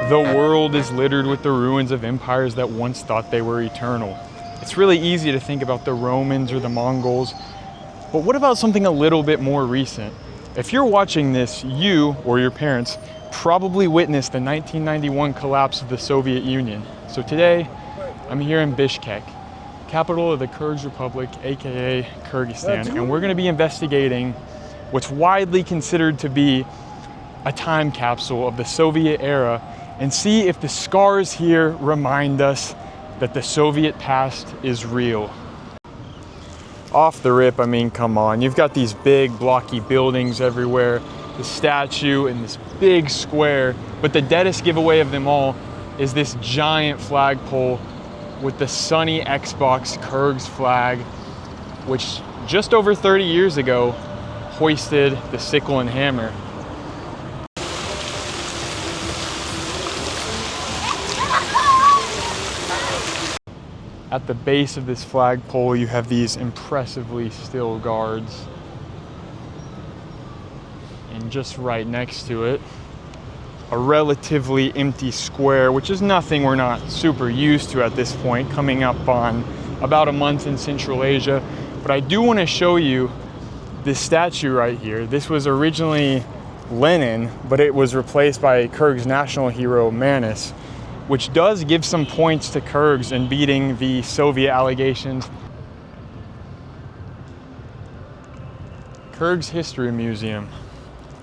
The world is littered with the ruins of empires that once thought they were eternal. It's really easy to think about the Romans or the Mongols, but what about something a little bit more recent? If you're watching this, you or your parents probably witnessed the 1991 collapse of the Soviet Union. So today, I'm here in Bishkek, capital of the Kyrgyz Republic, aka Kyrgyzstan, and we're going to be investigating what's widely considered to be a time capsule of the Soviet era and see if the scars here remind us that the Soviet past is real. Off the rip, I mean, come on. You've got these big blocky buildings everywhere, the statue and this big square, but the deadest giveaway of them all is this giant flagpole with the sunny Xbox Kyrgyz flag, which just over 30 years ago hoisted the sickle and hammer. At the base of this flagpole, you have these impressively still guards. And just right next to it, a relatively empty square, which is nothing we're not super used to at this point, coming up on about a month in Central Asia. But I do want to show you this statue right here. This was originally Lenin, but it was replaced by Kyrgyz national hero Manis, which does give some points to Kyrgyz in beating the Soviet allegations. Kyrgyz History Museum.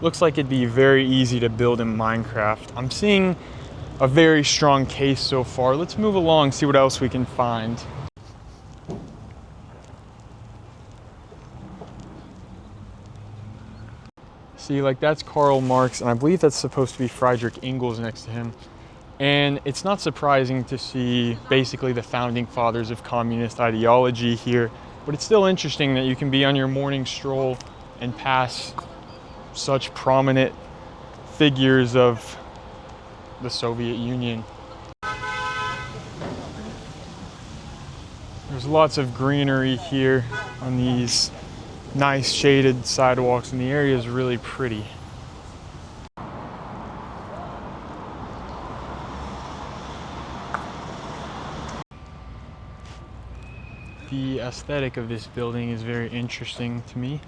Looks like it'd be very easy to build in Minecraft. I'm seeing a very strong case so far. Let's move along, see what else we can find. See, like that's Karl Marx, and I believe that's supposed to be Friedrich Engels next to him. And it's not surprising to see basically the founding fathers of communist ideology here, but it's still interesting that you can be on your morning stroll and pass such prominent figures of the Soviet Union. There's lots of greenery here on these nice shaded sidewalks, and the area is really pretty. The aesthetic of this building is very interesting to me.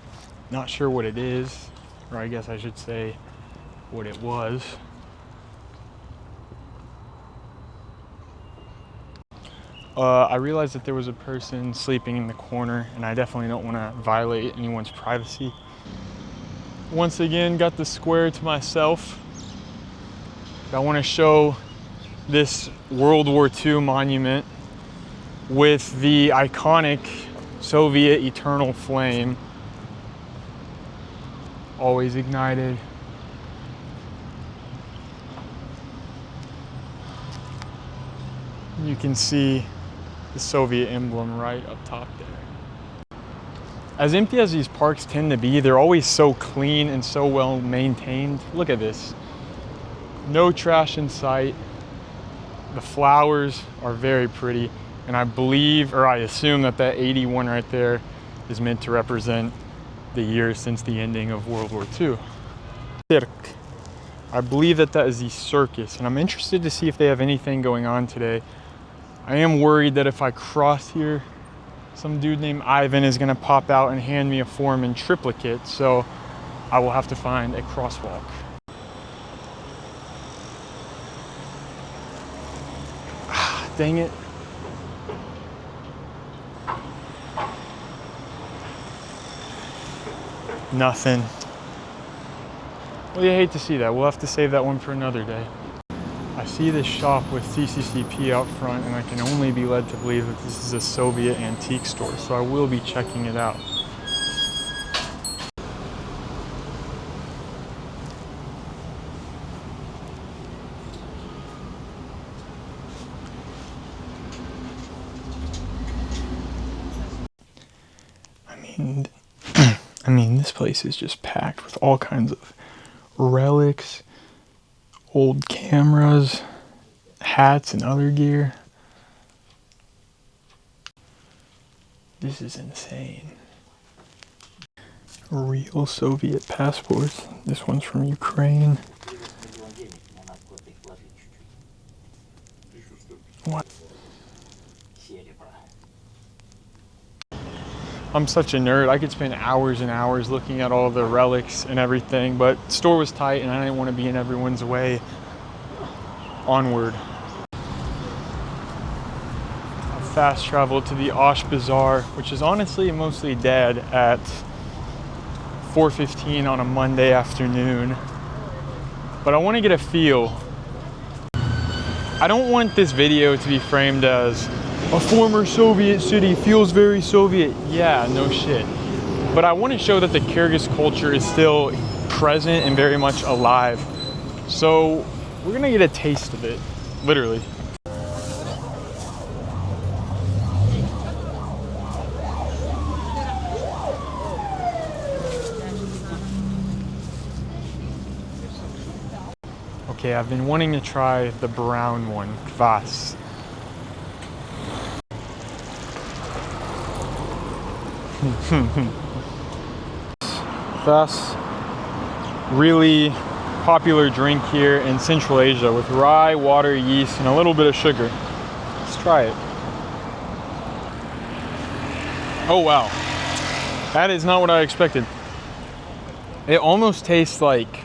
Not sure what it is, or I guess I should say what it was. I realized that there was a person sleeping in the corner, and I definitely don't want to violate anyone's privacy. Once again, got the square to myself. I want to show this World War II monument with the iconic Soviet eternal flame, always ignited. You can see the Soviet emblem right up top there. As empty as these parks tend to be, they're always so clean and so well maintained. Look at this. No trash in sight. The flowers are very pretty. And I believe, or I assume that 81 right there is meant to represent the years since the ending of World War II. I believe that is the circus, and I'm interested to see if they have anything going on today. I am worried that if I cross here, some dude named Ivan is gonna pop out and hand me a form in triplicate, so I will have to find a crosswalk. Dang it. Nothing. Well, you hate to see that. We'll have to save that one for another day. I see this shop with CCCP out front, and I can only be led to believe that this is a Soviet antique store, so I will be checking it out. I mean, this place is just packed with all kinds of relics, old cameras, hats, and other gear. This is insane. Real Soviet passports. This one's from Ukraine. What? I'm such a nerd. I could spend hours and hours looking at all the relics and everything, but the store was tight and I didn't want to be in everyone's way. Onward. I fast traveled to the Osh Bazaar, which is honestly mostly dead at 4:15 on a Monday afternoon. But I want to get a feel. I don't want this video to be framed as a former Soviet city feels very Soviet. Yeah, no shit. But I want to show that the Kyrgyz culture is still present and very much alive. So we're gonna get a taste of it, literally. Okay, I've been wanting to try the brown one, kvass. Kvass, really popular drink here in Central Asia with rye, water, yeast, and a little bit of sugar. Let's try it. Oh wow, that is not what I expected. It almost tastes like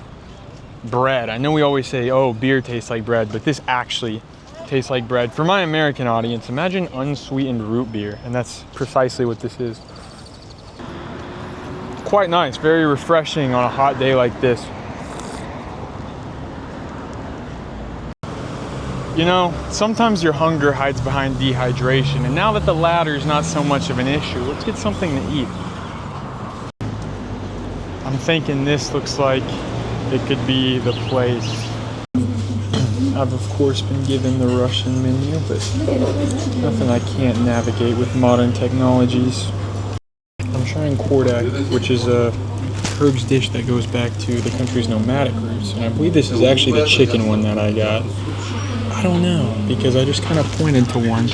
bread. I know we always say, oh, beer tastes like bread, but this actually tastes like bread. For my American audience, imagine unsweetened root beer, and that's precisely what this is. Quite nice, very refreshing on a hot day like this. You know, sometimes your hunger hides behind dehydration, and now that the latter is not so much of an issue, let's get something to eat. I'm thinking this looks like it could be the place. I've of course been given the Russian menu, but nothing I can't navigate with modern technologies. I'm trying kordak, which is a Kyrgyz dish that goes back to the country's nomadic roots, and I believe this is actually the chicken one that I got. I don't know, because I just kind of pointed to one.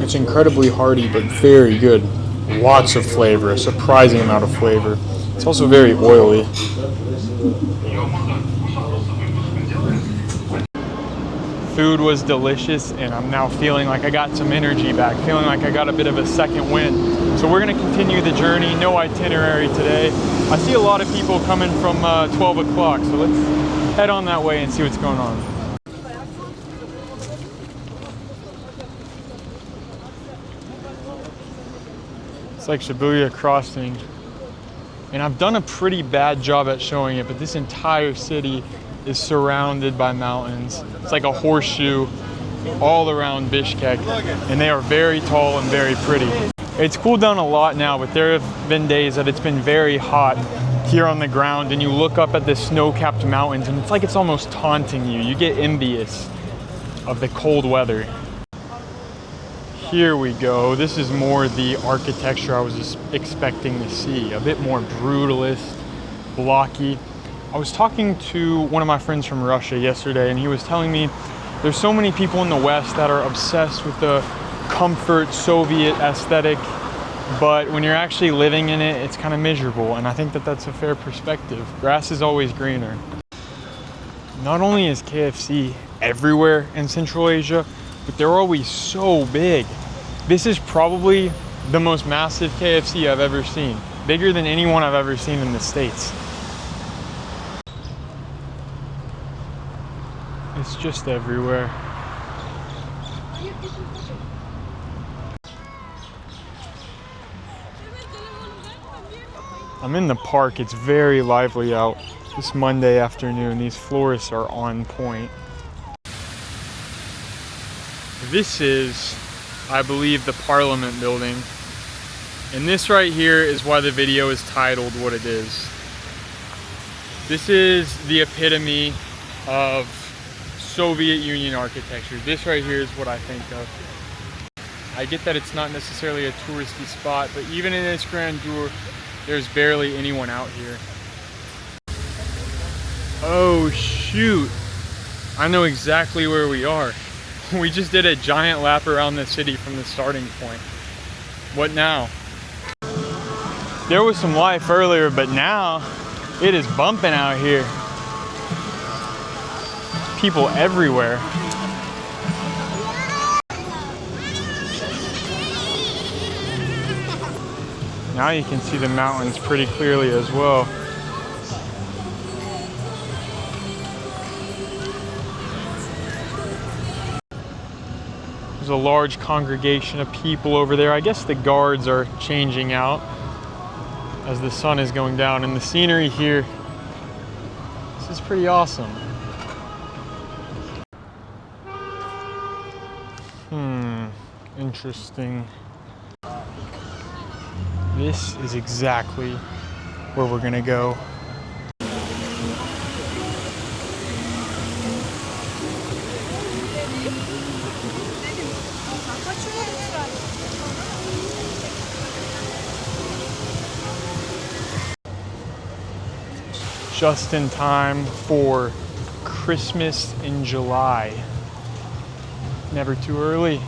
It's incredibly hearty, but very good. Lots of flavor, a surprising amount of flavor. It's also very oily. Food was delicious, and I'm now feeling like I got some energy back, feeling like I got a bit of a second wind. So we're gonna continue the journey, no itinerary today. I see a lot of people coming from 12 o'clock, so let's head on that way and see what's going on. It's like Shibuya Crossing, and I've done a pretty bad job at showing it, but this entire city is surrounded by mountains. It's like a horseshoe all around Bishkek, and they are very tall and very pretty. It's cooled down a lot now, but there have been days that it's been very hot here on the ground, and you look up at the snow-capped mountains, and it's like it's almost taunting you. You get envious of the cold weather. Here we go. This is more the architecture I was expecting to see. A bit more brutalist, blocky. I was talking to one of my friends from Russia yesterday, and he was telling me there's so many people in the West that are obsessed with the comfort Soviet aesthetic, but when you're actually living in it, it's kind of miserable, and I think that that's a fair perspective. Grass is always greener. Not only is KFC everywhere in Central Asia, but they're always so big. This is probably the most massive KFC I've ever seen. Bigger than anyone I've ever seen in the States. It's just everywhere. I'm in the park. It's very lively out this Monday afternoon. These florists are on point. This is, I believe, the Parliament building. And this right here is why the video is titled what it is. This is the epitome of Soviet Union architecture. This right here is what I think of. I get that it's not necessarily a touristy spot, but even in its grandeur, there's barely anyone out here. Oh shoot, I know exactly where we are. We just did a giant lap around the city from the starting point. What now? There was some life earlier, but now it is bumping out here. people everywhere. Now you can see the mountains pretty clearly as well. There's a large congregation of people over there. I guess the guards are changing out as the sun is going down, and the scenery here, this is pretty awesome. Interesting. This is exactly where we're gonna go. Just in time for Christmas in July. Never too early.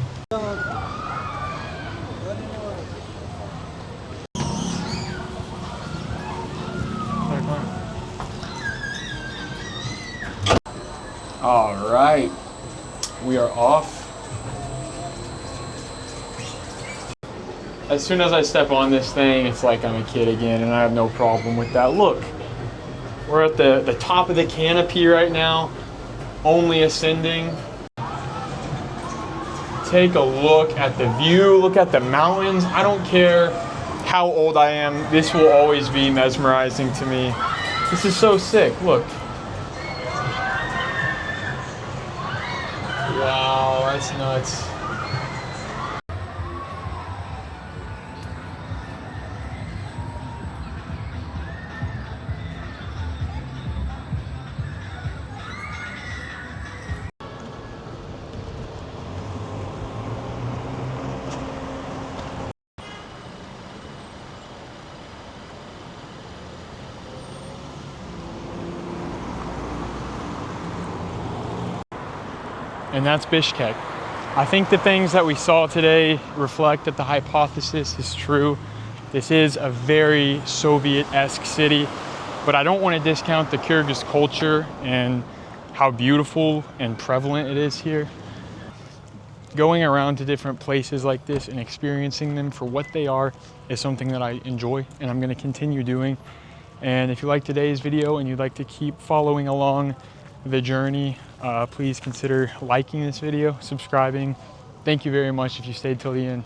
All right, we are off. As soon as I step on this thing, it's like I'm a kid again, and I have no problem with that. Look, we're at the top of the canopy right now, only ascending. Take a look at the view, look at the mountains. I don't care how old I am, this will always be mesmerizing to me. This is so sick, look. Wow, that's nuts. And that's Bishkek. I think the things that we saw today reflect that the hypothesis is true. This is a very Soviet-esque city, but I don't want to discount the Kyrgyz culture and how beautiful and prevalent it is here. Going around to different places like this and experiencing them for what they are is something that I enjoy and I'm going to continue doing. And if you like today's video and you'd like to keep following along the journey, please consider liking this video, subscribing. Thank you very much if you stayed till the end.